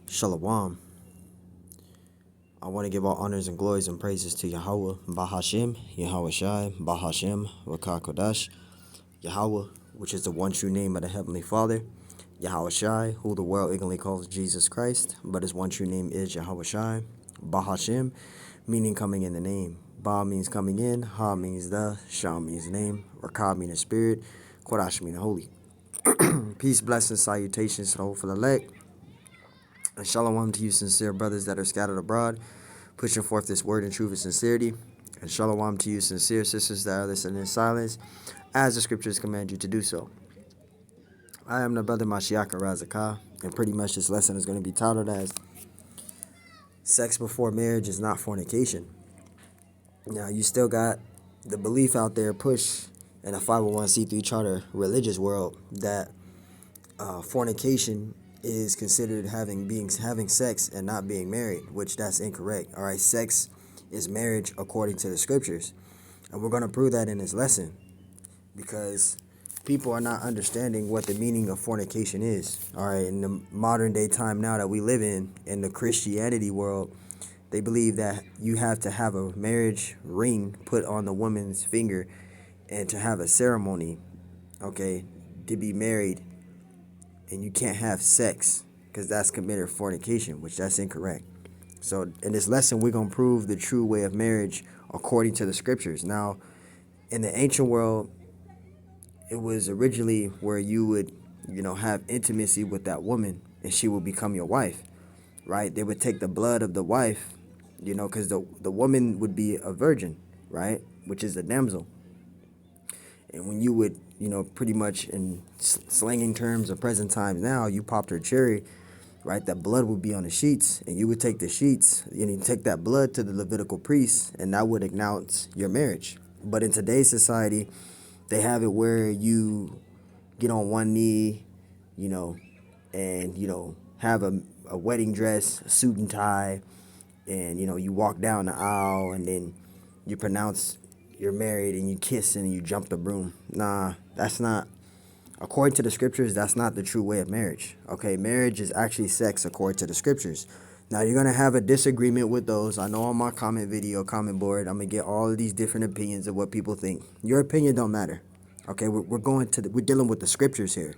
Shalom. I want to give all honors and glories and praises to Yahweh, Bahashim, Yahweh Shai, Bahashim, Rakah Kodash, Yahweh, which is the one true name of the Heavenly Father, Yahweh Shai, who the world ignorantly calls Jesus Christ, but his one true name is Yahweh Shai, Bahashim, meaning coming in the name. Ba means coming in, Ha means the, Shah means name, Rakah means spirit, Kodash means holy. Peace, blessings, salutations to the hopeful elect. And shalom to you sincere brothers that are scattered abroad, pushing forth this word in truth and sincerity. And shalom to you sincere sisters that are listening in silence, as the scriptures command you to do so. I am the brother Mashiach Razakah, and pretty much this lesson is going to be titled as Sex Before Marriage is Not Fornication. Now, you still got the belief out there push in a 501c3 charter religious world that fornication is considered having sex and not being married, which that's incorrect. All right, sex is marriage according to the scriptures, and we're going to prove that in this lesson because people are not understanding what the meaning of fornication is. All right, in the modern day time now that we live in the Christianity world, they believe that you have to have a marriage ring put on the woman's finger and to have a ceremony, okay, to be married. And you can't have sex because that's committed fornication, which that's incorrect. So in this lesson, we're going to prove the true way of marriage according to the scriptures. Now, in the ancient world, it was originally where you would, have intimacy with that woman and she would become your wife, right? They would take the blood of the wife, because the woman would be a virgin, right? Which is a damsel. And when you would, pretty much in slanging terms of present times now, you popped her cherry, right? That blood would be on the sheets, and you would take the sheets, you take that blood to the Levitical priest, and that would announce your marriage. But in today's society, they have it where you get on one knee, and, have a wedding dress, a suit and tie, and, you walk down the aisle, and then you pronounce you're married and you kiss and you jump the broom. Nah, that's not, according to the scriptures, that's not the true way of marriage. Okay, marriage is actually sex according to the scriptures. Now, you're going to have a disagreement with those. I know on my comment board, I'm going to get all of these different opinions of what people think. Your opinion don't matter. Okay, we're dealing with the scriptures here.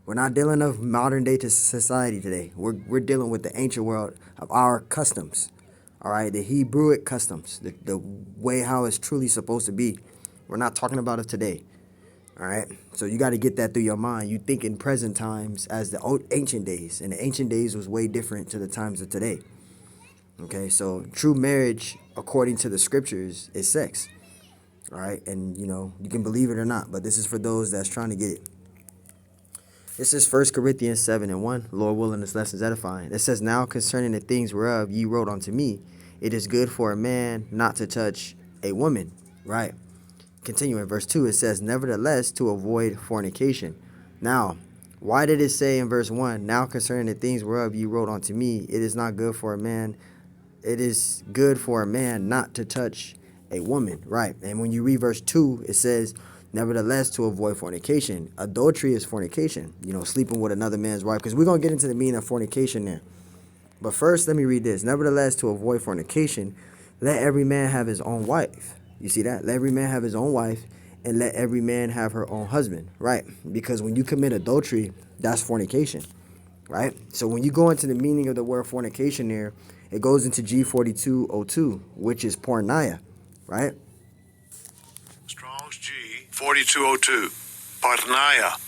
We're not dealing with modern day society today. We're dealing with the ancient world of our customs. All right, the Hebrewic customs, the way how it's truly supposed to be. We're not talking about it today. All right, so you got to get that through your mind. You think in present times as the ancient days, and the ancient days was way different to the times of today. Okay, so true marriage, according to the scriptures, is sex. All right, and you can believe it or not, but this is for those that's trying to get it. This is 1 Corinthians 7:1. Lord willing, this lesson is edifying. It says, now concerning the things whereof ye wrote unto me, it is good for a man not to touch a woman. Right. Continuing, verse 2, it says, nevertheless, to avoid fornication. Now, why did it say in verse 1, now concerning the things whereof ye wrote unto me, it is good for a man not to touch a woman. Right. And when you read verse 2, it says, nevertheless, to avoid fornication. Adultery is fornication, sleeping with another man's wife, because we're going to get into the meaning of fornication there. But first, let me read this. Nevertheless, to avoid fornication, let every man have his own wife. You see that? Let every man have his own wife, and let every man have her own husband. Right? Because when you commit adultery, that's fornication. Right? So when you go into the meaning of the word fornication there, it goes into G4202, which is porneia. Right? Strong's G 4202. Porneia.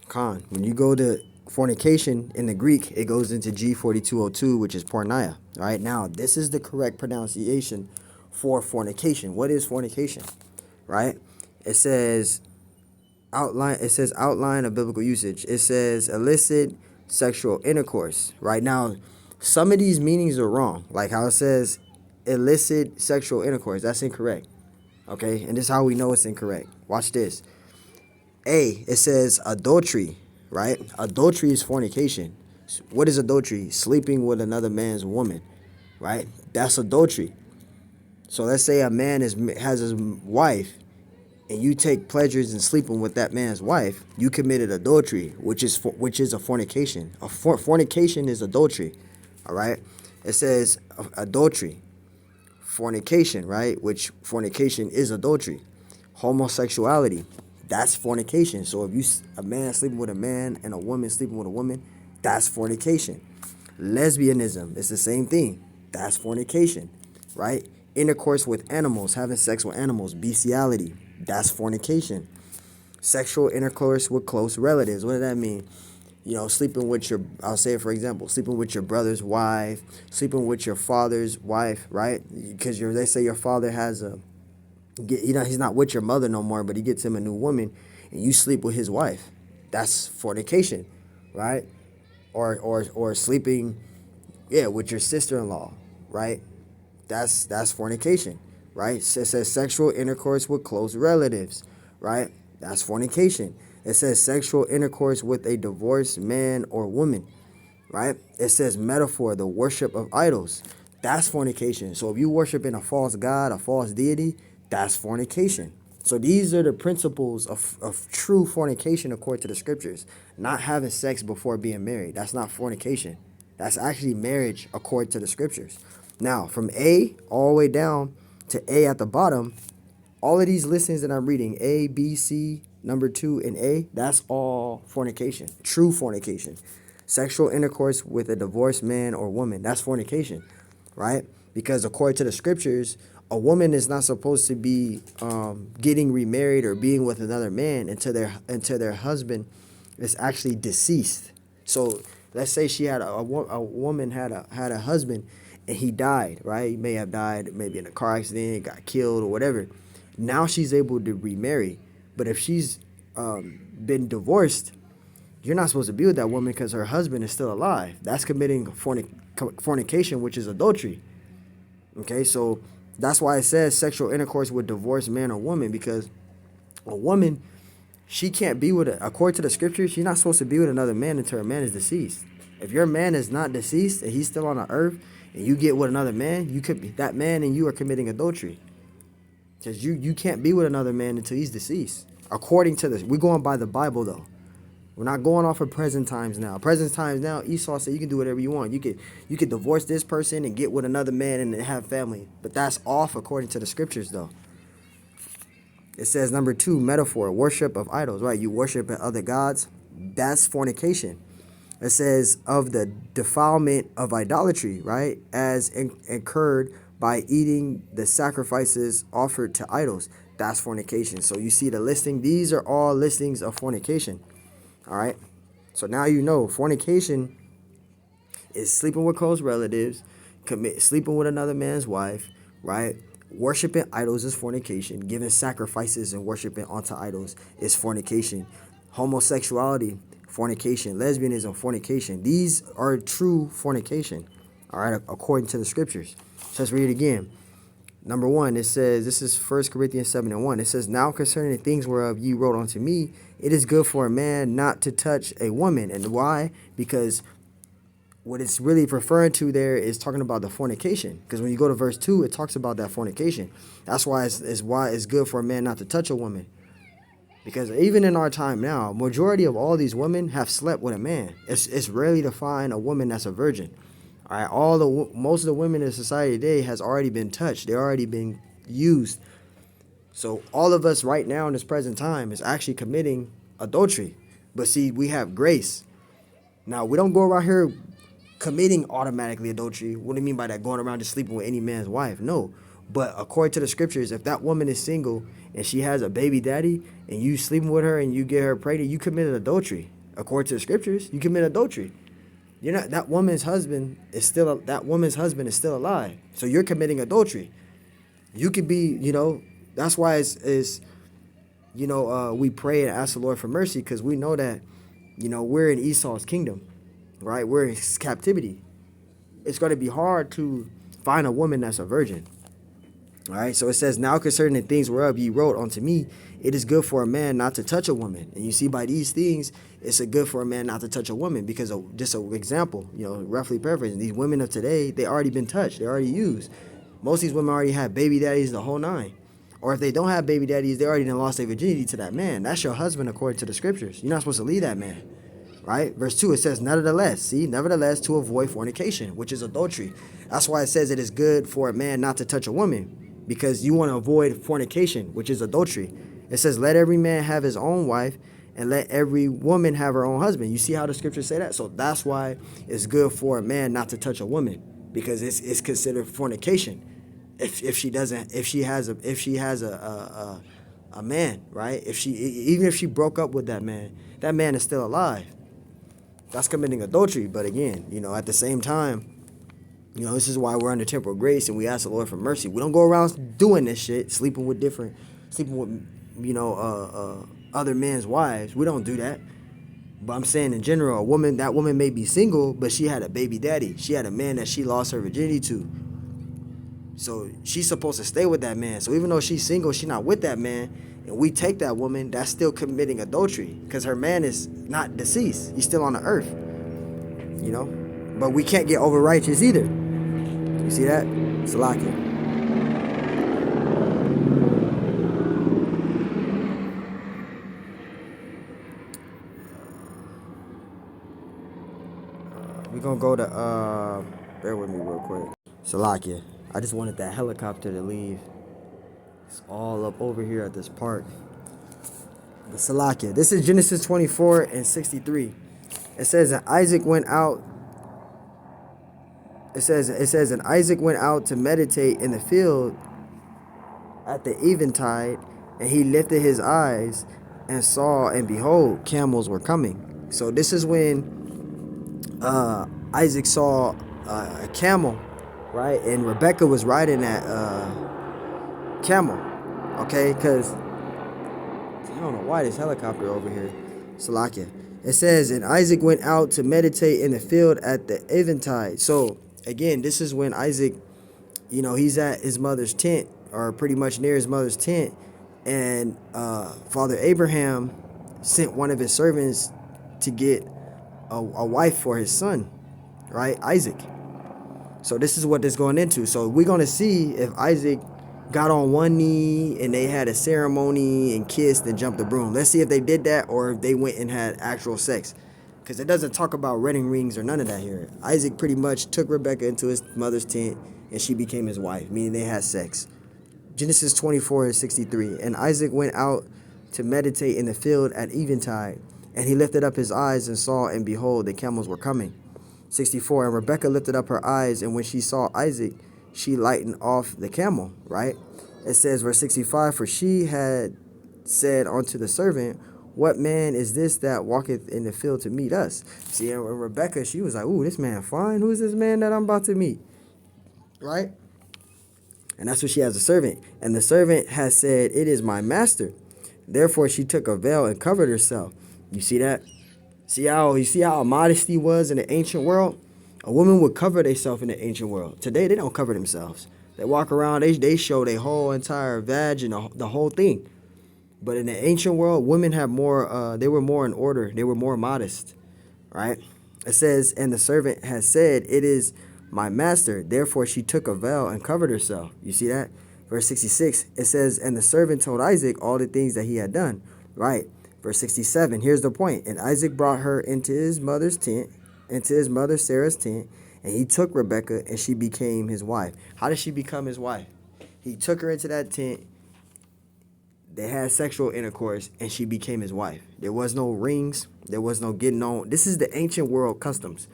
Con. When you go to fornication in the Greek, it goes into G4202, which is porneia. All right. Now, this is the correct pronunciation for fornication. What is fornication? Right? It says outline of biblical usage. It says illicit sexual intercourse. Right now, some of these meanings are wrong. Like how it says illicit sexual intercourse. That's incorrect. Okay, and this is how we know it's incorrect. Watch this. It says adultery, right? Adultery is fornication. What is adultery? Sleeping with another man's woman, right? That's adultery. So let's say a man has his wife, and you take pleasures in sleeping with that man's wife, you committed adultery, which is a fornication. Fornication is adultery. All right. It says adultery, fornication, right? Which fornication is adultery. Homosexuality, that's fornication. So if a man sleeping with a man and a woman sleeping with a woman, that's fornication. Lesbianism is the same thing. That's fornication, right? Intercourse with animals, having sex with animals, bestiality, that's fornication. Sexual intercourse with close relatives, what does that mean? Sleeping with I'll say it for example, sleeping with your brother's wife, sleeping with your father's wife, right? Because they say your father has he's not with your mother no more, but he gets him a new woman, and you sleep with his wife. That's fornication, right? Or sleeping, yeah, with your sister-in-law, right? That's fornication, right? It says sexual intercourse with close relatives, right? That's fornication. It says sexual intercourse with a divorced man or woman, right? It says metaphor, the worship of idols. That's fornication. So if you worship in a false god, a false deity, that's fornication. So these are the principles of true fornication according to the scriptures. Not having sex before being married. That's not fornication. That's actually marriage according to the scriptures. Now, from A all the way down to A at the bottom, all of these listings that I'm reading, A, B, C, number 2, and A, that's all fornication. True fornication. Sexual intercourse with a divorced man or woman, that's fornication, right? Because according to the scriptures, a woman is not supposed to be getting remarried or being with another man until their husband is actually deceased. So let's say she had a woman had a husband and he died, right? He may have died maybe in a car accident, got killed or whatever. Now she's able to remarry. But if she's been divorced, you're not supposed to be with that woman because her husband is still alive. That's committing fornication, which is adultery. Okay, so that's why it says sexual intercourse with divorced man or woman, because a woman, she can't be with according to the scriptures, she's not supposed to be with another man until her man is deceased. If your man is not deceased and he's still on the earth and you get with another man, that man and you are committing adultery. Because you can't be with another man until he's deceased. According to this, we're going by the Bible though. We're not going off of present times now. Present times now, Esau said you can do whatever you want. You could divorce this person and get with another man and have family. But that's off according to the scriptures though. It says number 2, metaphor, worship of idols, right? You worship other gods. That's fornication. It says of the defilement of idolatry, right? As incurred by eating the sacrifices offered to idols. That's fornication. So you see the listing. These are all listings of fornication. All right. So now you know fornication is sleeping with close relatives, sleeping with another man's wife, right? Worshiping idols is fornication. Giving sacrifices and worshiping onto idols is fornication. Homosexuality, fornication. Lesbianism, fornication. These are true fornication, all right, according to the scriptures. So let's read it again. Number 1, it says, this is 1 Corinthians 7:1. It says, now concerning the things whereof ye wrote unto me, it is good for a man not to touch a woman. And why? Because what it's really referring to there is talking about the fornication. Because when you go to verse 2, it talks about that fornication. That's why it's good for a man not to touch a woman. Because even in our time now, majority of all these women have slept with a man. It's rarely to find a woman that's a virgin. All right, most of the women in society today has already been touched. They already been used. So all of us right now in this present time is actually committing adultery. But see, we have grace. Now, we don't go around here committing automatically adultery. What do you mean by that? Going around just sleeping with any man's wife? No. But according to the scriptures, if that woman is single and she has a baby daddy and you sleeping with her and you get her pregnant, you committed adultery. According to the scriptures, you commit adultery. You're not, that woman's husband is still alive. So you're committing adultery. You could be, that's why we pray and ask the Lord for mercy, because we know that, we're in Esau's kingdom, right? We're in his captivity. It's going to be hard to find a woman that's a virgin. All right. So it says, now concerning the things whereof ye wrote unto me, it is good for a man not to touch a woman. And you see by these things, it's a good for a man not to touch a woman, because just an example, roughly paraphrasing, these women of today, they already been touched. They already used. Most of these women already have baby daddies, the whole nine. Or if they don't have baby daddies, they already done lost their virginity to that man. That's your husband according to the scriptures. You're not supposed to leave that man. Right? Verse 2, it says, nevertheless, see, nevertheless, to avoid fornication, which is adultery. That's why it says it is good for a man not to touch a woman, because you want to avoid fornication, which is adultery. It says, let every man have his own wife, and let every woman have her own husband. You see how the scriptures say that? So that's why it's good for a man not to touch a woman, because it's considered fornication. If she has a man, right? Even if she broke up with that man is still alive. That's committing adultery. But again, at the same time, this is why we're under temporal grace and we ask the Lord for mercy. We don't go around doing this shit, sleeping with other men's wives. We don't do that. But I'm saying in general, that woman may be single, but she had a baby daddy. She had a man that she lost her virginity to. So she's supposed to stay with that man. So even though she's single, she's not with that man, and we take that woman, that's still committing adultery, because her man is not deceased. He's still on the earth. But we can't get over righteous either. You see that? Salaki. We're gonna go to bear with me real quick. Salakia. I just wanted that helicopter to leave. It's all up over here at this park. The Salakia. This is Genesis 24 and 63. It says, and Isaac went out. It says, and Isaac went out to meditate in the field at the eventide, and he lifted his eyes and saw, and behold, camels were coming. So this is when Isaac saw a camel, right? And Rebecca was riding that camel, okay? Because I don't know why this helicopter over here. Salakia. It says, and Isaac went out to meditate in the field at the eventide. So again, this is when Isaac, he's at his mother's tent, or pretty much near his mother's tent, and Father Abraham sent one of his servants to get a wife for his son, right? Isaac. So this is what this going into. So we're going to see if Isaac got on one knee and they had a ceremony and kissed and jumped the broom. Let's see if they did that, or if they went and had actual sex. Because it doesn't talk about wedding rings or none of that here. Isaac pretty much took Rebecca into his mother's tent and she became his wife, meaning they had sex. Genesis 24 and 63. And Isaac went out to meditate in the field at eventide, and he lifted up his eyes and saw, and behold, the camels were coming. 64. And Rebekah lifted up her eyes, and when she saw Isaac, she lightened off the camel, right? It says, verse 65, for she had said unto the servant, what man is this that walketh in the field to meet us? See, and Rebekah, she was like, ooh, this man fine. Who is this man that I'm about to meet? Right? And that's what she has a servant. And the servant has said, it is my master. Therefore she took a veil and covered herself. You see that? You see how modesty was in the ancient world? A woman would cover themselves in the ancient world. Today, they don't cover themselves. They walk around, they show their whole entire vag and the whole thing. But in the ancient world, women have more, they were more in order. They were more modest, right? It says, and the servant has said, it is my master. Therefore, she took a veil and covered herself. You see that? Verse 66, it says, and the servant told Isaac all the things that he had done, right? Verse 67, here's the point. And Isaac brought her into his mother's tent, into his mother Sarah's tent, and he took Rebekah, and she became his wife. How did she become his wife? He took her into that tent, they had sexual intercourse, and she became his wife. There was no rings, there was no getting on. This is the ancient world customs.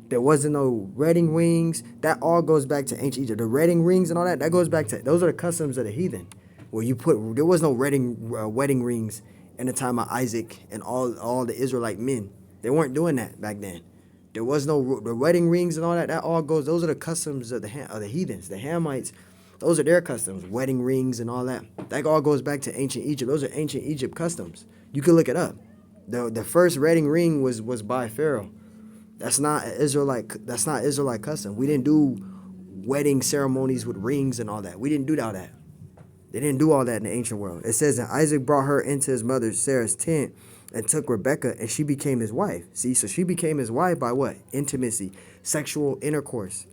There wasn't no wedding rings. That all goes back to ancient Egypt. The wedding rings and all that, that goes back to, those are the customs of the heathen. Where there was no wedding rings in the time of Isaac and all the Israelite men. They weren't doing that back then. There was no the wedding rings and all that. That all goes. Those are the customs of the heathens, the Hamites. Those are their customs, wedding rings and all that. That all goes back to ancient Egypt. Those are ancient Egypt customs. You can look it up. The first wedding ring was by Pharaoh. That's not Israelite. That's not Israelite custom. We didn't do wedding ceremonies with rings and all that. We didn't do all that. They didn't do all that in the ancient world. It says that Isaac brought her into his mother Sarah's tent and took Rebekah, and she became his wife. See, so she became his wife by what? Intimacy, sexual intercourse.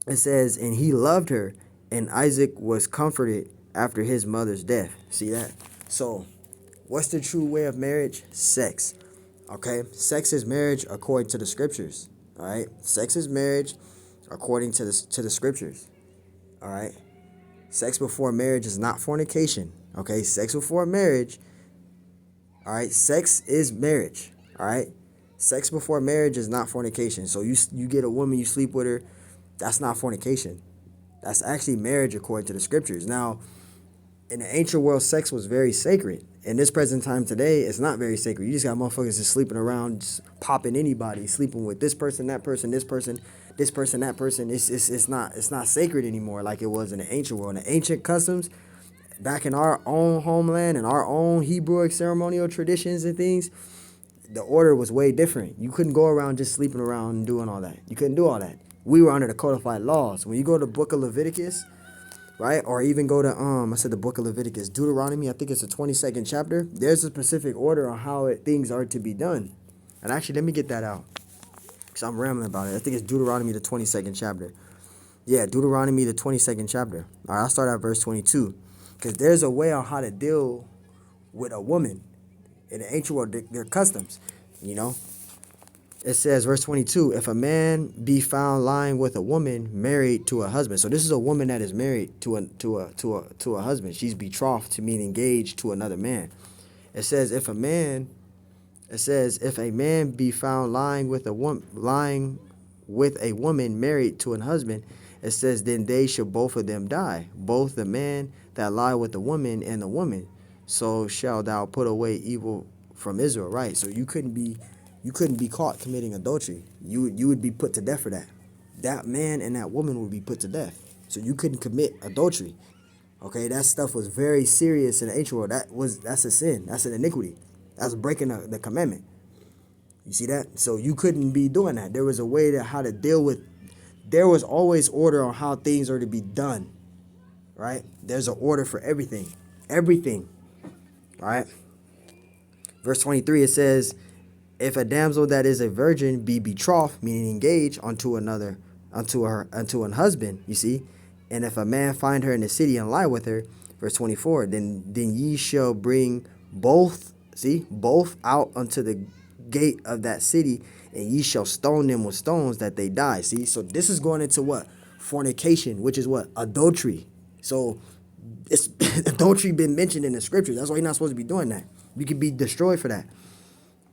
It says, and he loved her, and Isaac was comforted after his mother's death. See that? So, what's the true way of marriage? Sex. Okay? Sex is marriage according to the scriptures. All right? Sex is marriage according to the scriptures. All right? Sex before marriage is not fornication. Okay? Sex before marriage, all right? Sex is marriage. All right? Sex before marriage is not fornication. So you get a woman, you sleep with her, that's not fornication. That's actually marriage according to the scriptures. Now, in the ancient world, sex was very sacred. In this present time today, it's not very sacred. You just got motherfuckers just sleeping around, just popping anybody, sleeping with this person, that person, this person, this person, that person. It's not sacred anymore like it was in the ancient world. In the ancient customs, back in our own homeland and our own Hebrewic ceremonial traditions and things, the order was way different. You couldn't go around just sleeping around and doing all that. You couldn't do all that. We were under the codified laws. When you go to the book of Leviticus, right, or even go to I said the book of Leviticus, Deuteronomy, I think it's the 22nd chapter. There's a specific order on how things are to be done. And actually, let me get that out, because I'm rambling about it. I think it's Deuteronomy, the 22nd chapter. Yeah, Deuteronomy, the 22nd chapter. All right, I'll start at verse 22, because there's a way on how to deal with a woman in the ancient world, their customs, you know. It says, verse 22, if a man be found lying with a woman married to a husband. So this is a woman that is married to a husband. She's betrothed, to mean engaged to another man. It says, if a man be found lying with a woman married to an husband, it says, then they shall both of them die, both the man that lie with the woman and the woman. So shall thou put away evil from Israel. Right. So you couldn't be caught committing adultery. You would be put to death for that. That man and that woman would be put to death. So you couldn't commit adultery. Okay, that stuff was very serious in the ancient world. That's a sin. That's an iniquity. That's breaking the commandment. You see that? So you couldn't be doing that. There was a way to how to deal with. There was always order on how things are to be done. Right? There's an order for everything. Everything. All right. Verse 23, it says, if a damsel that is a virgin be betrothed, meaning engaged unto an husband, you see, and if a man find her in the city and lie with her, verse 24, then ye shall bring both out unto the gate of that city, and ye shall stone them with stones that they die. See, so this is going into what? Fornication, which is what? Adultery. So it's adultery been mentioned in the scriptures. That's why you're not supposed to be doing that. You could be destroyed for that.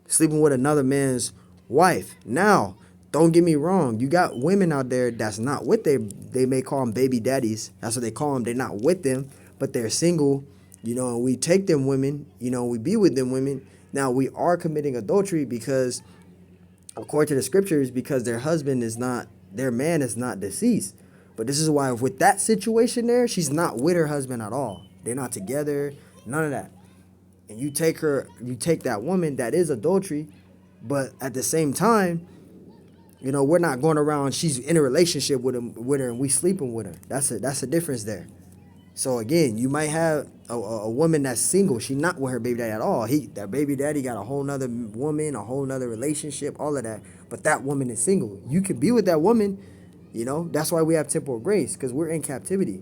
Sleeping with another man's wife. Now, don't get me wrong. You got women out there that's not with they may call them baby daddies. That's what they call them. They're not with them, but they're single. You know, we take them women. You know, we be with them women. Now, we are committing adultery because, according to the scriptures, because their man is not deceased. But this is why with that situation there, she's not with her husband at all. They're not together. None of that. And you take that woman, that is adultery, but at the same time, you know, we're not going around, she's in a relationship with her and we sleeping with her. That's a difference there. So again, you might have a woman that's single, she's not with her baby daddy at all. That baby daddy got a whole nother woman, a whole nother relationship, all of that. But that woman is single. You could be with that woman, you know, that's why we have temporal grace, because we're in captivity,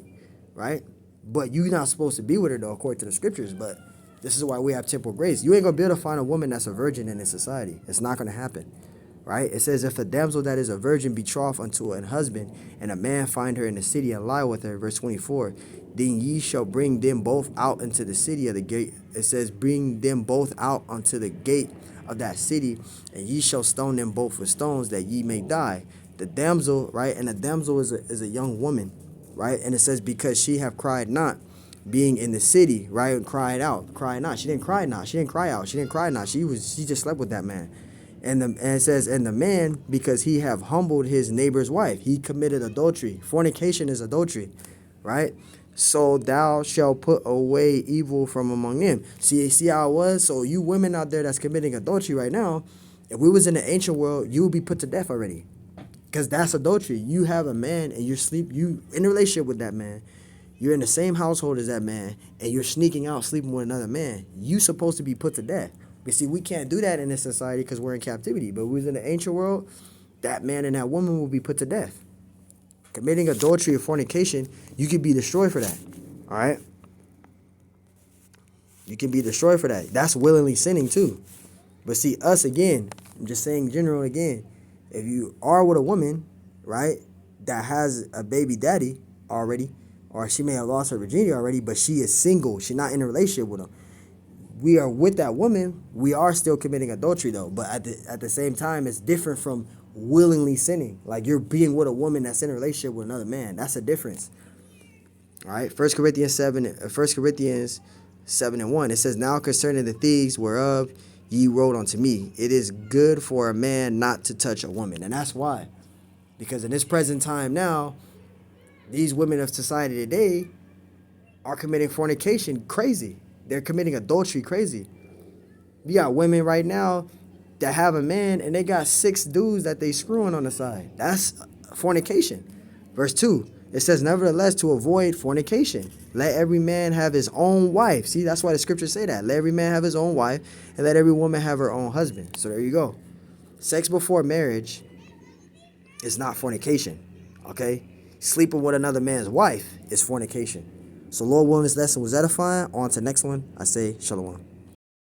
right? But you're not supposed to be with her though, according to the scriptures, but this is why we have temporal grace. You ain't going to be able to find a woman that's a virgin in this society. It's not going to happen, right? It says, if a damsel that is a virgin betrothed unto an husband, and a man find her in the city and lie with her, verse 24, then ye shall bring them both out into the city of the gate. It says, bring them both out unto the gate of that city, and ye shall stone them both with stones that ye may die. The damsel, right? And the damsel is a young woman, right? And it says, because she have cried not, being in the city, right, and crying not. She didn't cry not. She didn't cry out. She didn't cry not. She just slept with that man. And it says, and the man, because he have humbled his neighbor's wife, he committed adultery. Fornication is adultery, right? So thou shalt put away evil from among them. See how it was? So you women out there that's committing adultery right now, if we was in the ancient world, you would be put to death already. Because that's adultery. You have a man and you in a relationship with that man. You're in the same household as that man, and you're sneaking out, sleeping with another man. You supposed to be put to death. But see, we can't do that in this society because we're in captivity. But if we was in the ancient world, that man and that woman will be put to death. Committing adultery or fornication, you could be destroyed for that. All right? You can be destroyed for that. That's willingly sinning too. But see, us again, I'm just saying general again, if you are with a woman, right, that has a baby daddy already, or she may have lost her virginity already, but she is single, she's not in a relationship with him. We are with that woman, we are still committing adultery though. But at the same time, it's different from willingly sinning. Like you're being with a woman that's in a relationship with another man. That's a difference. All right, 1 Corinthians 7:1. It says, "Now concerning the things whereof ye wrote unto me, it is good for a man not to touch a woman." And that's why. Because in this present time now, these women of society today are committing fornication crazy. They're committing adultery crazy. You got women right now that have a man and they got 6 dudes that they screwing on the side. That's fornication. Verse 2, it says, "Nevertheless, to avoid fornication, let every man have his own wife." See, that's why the scriptures say that. Let every man have his own wife, and let every woman have her own husband. So there you go. Sex before marriage is not fornication, okay? Sleeping with another man's wife is fornication. So Lord willing, this lesson was edifying. On to the next one. I say shalom.